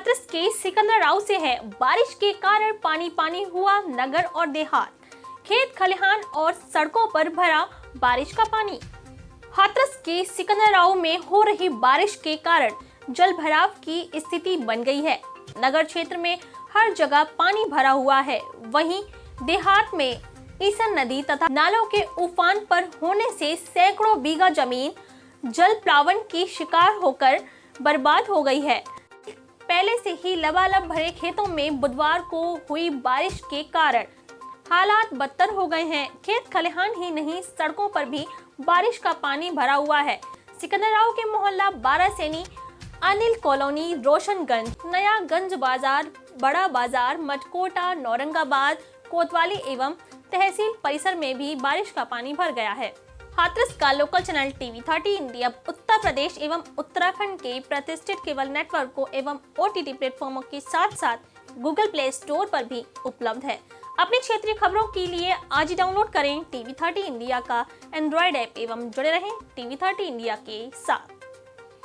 हाथरस के सिकंदराव से है। बारिश के कारण पानी पानी हुआ नगर और देहात, खेत खलिहान और सड़कों पर भरा बारिश का पानी। हाथरस के सिकंदराव में हो रही बारिश के कारण जल भराव की स्थिति बन गई है। नगर क्षेत्र में हर जगह पानी भरा हुआ है। वहीं देहात में ईसन नदी तथा नालों के उफान पर होने से सैकड़ों बीघा जमीन जल प्लावन की शिकार होकर बर्बाद हो गई है। पहले से ही लबालब भरे खेतों में बुधवार को हुई बारिश के कारण हालात बदतर हो गए हैं। खेत खलिहान ही नहीं, सड़कों पर भी बारिश का पानी भरा हुआ है। सिकंदराव के मोहल्ला 12 सैनी, अनिल कॉलोनी, रोशनगंज, नया गंज बाजार, बड़ा बाजार, मटकोटा, नौरंगाबाद, कोतवाली एवं तहसील परिसर में भी बारिश का पानी भर गया है। हाथरस का local channel TV 30 India Uttar Pradesh एवं उत्तराखंड के प्रतिष्ठित केबल नेटवर्कों एवं OTT प्लेटफॉर्मों के साथ साथ गूगल प्ले स्टोर पर भी उपलब्ध है। अपनी क्षेत्रीय खबरों के लिए आज ही डाउनलोड करें टीवी 30 इंडिया का एंड्रॉयड ऐप एवं जुड़े रहें टीवी 30 इंडिया के साथ।